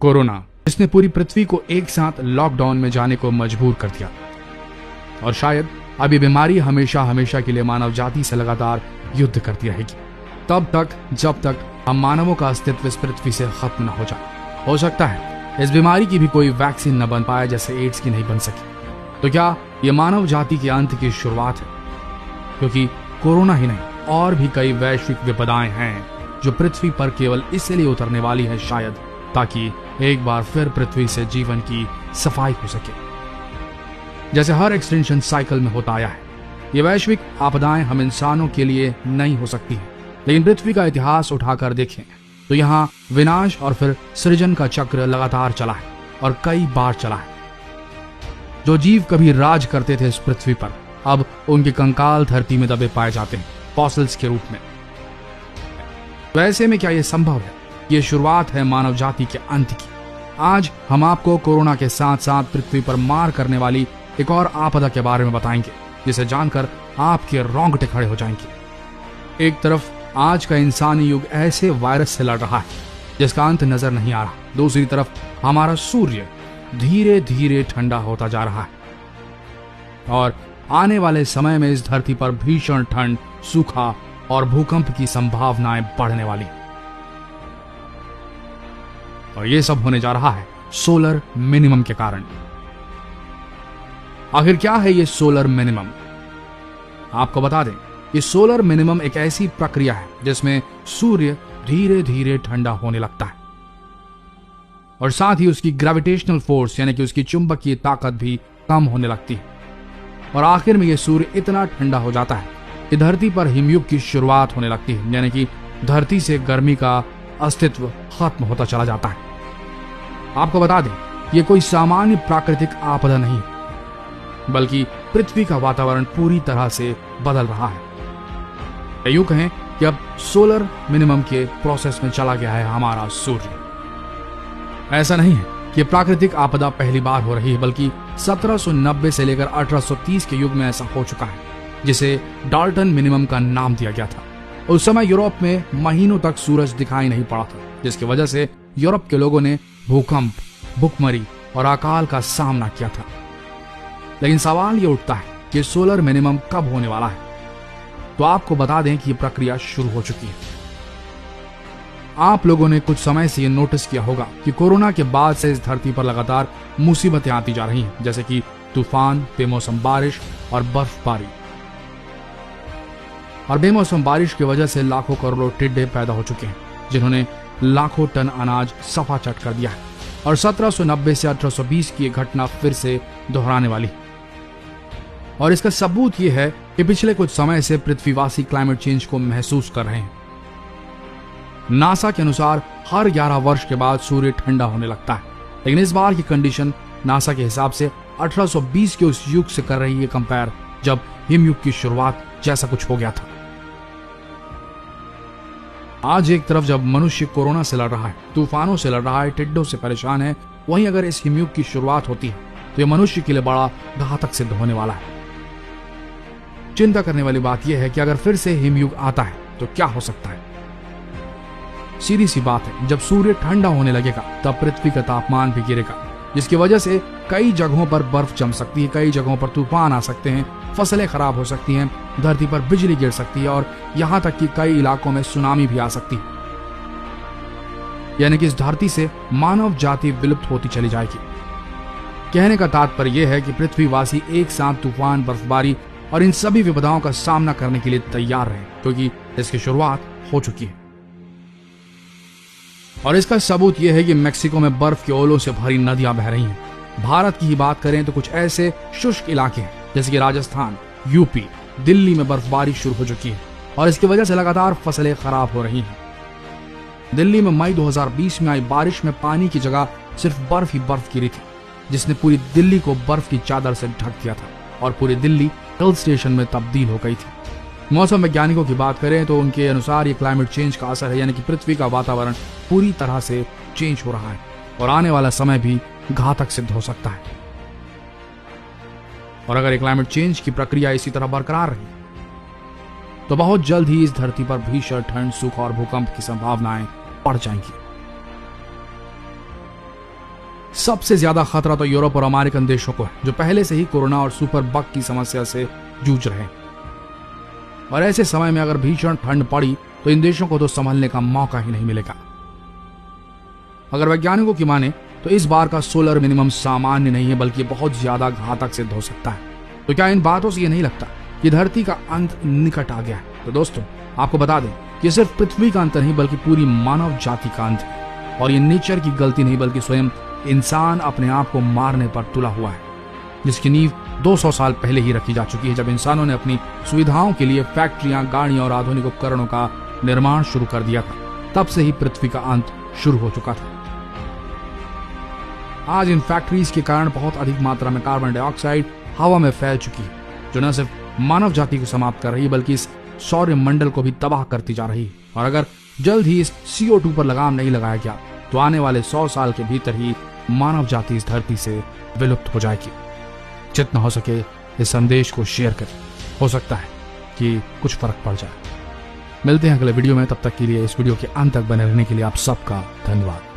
Corona, जिसने पूरी पृथ्वी को एक साथ लॉकडाउन में जाने को मजबूर कर दिया। और शायद अब ये बीमारी हमेशा हमेशा के लिए मानव जाति से लगातार युद्ध करती रहेगी, तब तक जब तक हम मानवों का अस्तित्व इस पृथ्वी से खत्म न हो जाए। हो सकता है इस बीमारी की भी कोई वैक्सीन न बन पाए, जैसे एड्स की नहीं बन सकी। तो क्या ये मानव जाति के अंत की शुरुआत है? क्योंकि कोरोना ही नहीं, और भी कई वैश्विक विपदाएं हैं जो पृथ्वी पर केवल इसलिए उतरने वाली है, शायद ताकि एक बार फिर पृथ्वी से जीवन की सफाई हो सके, जैसे हर एक्सटेंशन साइकिल में होता आया है। ये वैश्विक आपदाएं हम इंसानों के लिए नहीं हो सकती हैं, लेकिन पृथ्वी का इतिहास उठाकर देखें तो यहाँ विनाश और फिर सृजन का चक्र लगातार चला है और कई बार चला है। जो जीव कभी राज करते थे इस पृथ्वी पर, अब उनके कंकाल धरती में दबे पाए जाते हैं, फॉसिल्स के रूप में। वैसे में क्या यह संभव है? ये शुरुआत है मानव जाति के अंत की। आज हम आपको कोरोना के साथ साथ पृथ्वी पर मार करने वाली एक और आपदा के बारे में बताएंगे, जिसे जानकर आपके रोंगटे खड़े हो जाएंगे। एक तरफ आज का इंसानी युग ऐसे वायरस से लड़ रहा है जिसका अंत नजर नहीं आ रहा, दूसरी तरफ हमारा सूर्य धीरे धीरे ठंडा होता जा रहा है और आने वाले समय में इस धरती पर भीषण ठंड, सूखा और भूकंप की संभावनाएं बढ़ने वाली। और ये सब होने जा रहा है सोलर मिनिमम के कारण। आखिर क्या है ये सोलर मिनिमम? आपको बता दें, ये सोलर मिनिमम एक ऐसी प्रक्रिया है जिसमें सूर्य धीरे धीरे ठंडा होने लगता है और साथ ही उसकी ग्रेविटेशनल फोर्स यानी कि उसकी चुंबकीय ताकत भी कम होने लगती है। और आखिर में यह सूर्य इतना ठंडा हो जाता है कि धरती पर हिमयुग की शुरुआत होने लगती है, यानी कि धरती से गर्मी का अस्तित्व खत्म होता चला जाता है। आपको बता दें, यह कोई सामान्य प्राकृतिक आपदा नहीं है, बल्कि पृथ्वी का वातावरण पूरी तरह से बदल रहा है। यूं कहें कि अब सोलर मिनिमम के प्रोसेस में चला गया है हमारा सूर्य। ऐसा नहीं है कि प्राकृतिक आपदा पहली बार हो रही है, बल्कि 1790 से लेकर 1830 के युग में ऐसा हो चुका है, जिसे डाल्टन मिनिमम का नाम दिया गया था। उस समय यूरोप में महीनों तक सूरज दिखाई नहीं पड़ा था, जिसकी वजह से यूरोप के लोगों ने भूकंप, भुखमरी और अकाल का सामना किया था। लेकिन सवाल ये उठता है कि सोलर मिनिमम कब होने वाला है? तो आपको बता दें कि ये प्रक्रिया शुरू हो चुकी है। आप लोगों ने कुछ समय से ये नोटिस किया होगा कि कोरोना के बाद से इस धरती पर लगातार मुसीबतें आती जा रही हैं, जैसे कि तूफान, बेमौसम बारिश और बर्फबारी। और बेमौसम बारिश की वजह से लाखों करोड़ों टिड्डे पैदा हो चुके हैं, जिन्होंने लाखों टन अनाज सफा चट कर दिया है। और 1790 से 1820 की घटना फिर से दोहराने वाली। और इसका सबूत यह है कि पिछले कुछ समय से पृथ्वीवासी क्लाइमेट चेंज को महसूस कर रहे हैं। नासा के अनुसार हर 11 वर्ष के बाद सूर्य ठंडा होने लगता है, लेकिन इस बार की कंडीशन नासा के हिसाब से 1820 के उस युग से कर रही है कंपेयर, जब हिमयुग की शुरुआत जैसा कुछ हो गया था। आज एक तरफ जब मनुष्य कोरोना से लड़ रहा है, तूफानों से लड़ रहा है, टिड्डों से परेशान है, वहीं अगर इस हिमयुग की शुरुआत होती है तो यह मनुष्य के लिए बड़ा घातक सिद्ध होने वाला है। चिंता करने वाली बात यह है कि अगर फिर से हिमयुग आता है तो क्या हो सकता है? सीधी सी बात है, जब सूर्य ठंडा होने लगेगा तब पृथ्वी का तापमान भी गिरेगा, जिसकी वजह से कई जगहों पर बर्फ जम सकती है, कई जगहों पर तूफान आ सकते हैं, फसलें खराब हो सकती हैं, धरती पर बिजली गिर सकती है और यहां तक कि कई इलाकों में सुनामी भी आ सकती है। यानी कि इस धरती से मानव जाति विलुप्त होती चली जाएगी। कहने का तात्पर्य यह है कि पृथ्वीवासी एक साथ तूफान, बर्फबारी और इन सभी विपदाओं का सामना करने के लिए तैयार रहे, क्योंकि इसकी शुरुआत हो चुकी है। और इसका सबूत यह है कि मेक्सिको में बर्फ के ओलों से भरी नदियां बह रही हैं। भारत की ही बात करें तो कुछ ऐसे शुष्क इलाके हैं जैसे कि राजस्थान, यूपी, दिल्ली में बर्फबारी शुरू हो चुकी है और इसकी वजह से लगातार फसलें खराब हो रही हैं। दिल्ली में मई 2020 में आई बारिश में पानी की जगह सिर्फ बर्फ ही बर्फ गिरी थी, जिसने पूरी दिल्ली को बर्फ की चादर से ढक दिया था और पूरी दिल्ली हिल स्टेशन में तब्दील हो गई थी। मौसम वैज्ञानिकों की बात करें तो उनके अनुसार ये क्लाइमेट चेंज का असर है, यानी कि पृथ्वी का वातावरण पूरी तरह से चेंज हो रहा है और आने वाला समय भी घातक सिद्ध हो सकता है। और अगर क्लाइमेट चेंज की प्रक्रिया इसी तरह बरकरार रही तो बहुत जल्द ही इस धरती पर भीषण ठंड, सूखा और भूकंप की संभावनाएं बढ़ जाएंगी। सबसे ज्यादा खतरा तो यूरोप और अमेरिकन देशों को है, जो पहले से ही कोरोना और सुपर बग की समस्या से जूझ रहे हैं। और ऐसे समय में अगर भीषण ठंड पड़ी तो इन देशों को तो संभलने का मौका ही नहीं मिलेगा। अगर वैज्ञानिकों की माने तो इस बार का सोलर मिनिमम सामान्य नहीं है, बल्कि बहुत ज्यादा घातक सिद्ध हो सकता है। तो क्या इन बातों से ये नहीं लगता कि धरती का अंत निकट आ गया है? तो दोस्तों, आपको बता दें कि सिर्फ पृथ्वी का अंत नहीं, बल्कि पूरी मानव जाति का अंत है। और ये नेचर की गलती नहीं, बल्कि स्वयं इंसान अपने आप को मारने पर तुला हुआ है, जिसकी नींव 200 साल पहले ही रखी जा चुकी है, जब इंसानों ने अपनी सुविधाओं के लिए फैक्ट्रियां, गाड़ियां और आधुनिक उपकरणों का निर्माण शुरू कर दिया था। तब से ही पृथ्वी का अंत शुरू हो चुका था। आज इन फैक्ट्रीज के कारण बहुत अधिक मात्रा में कार्बन डाइऑक्साइड हवा में फैल चुकी है, जो न सिर्फ मानव जाति को समाप्त कर रही है, बल्कि इस सौर मंडल को भी तबाह करती जा रही है। और अगर जल्द ही इस CO2 पर लगाम नहीं लगाया गया तो आने वाले 100 साल के भीतर ही मानव जाति इस धरती से विलुप्त हो जाएगी। जितना हो सके इस संदेश को शेयर करें, हो सकता है कि कुछ फर्क पड़ जाए। मिलते हैं अगले वीडियो में, तब तक के लिए इस वीडियो के अंत तक बने रहने के लिए आप सबका धन्यवाद।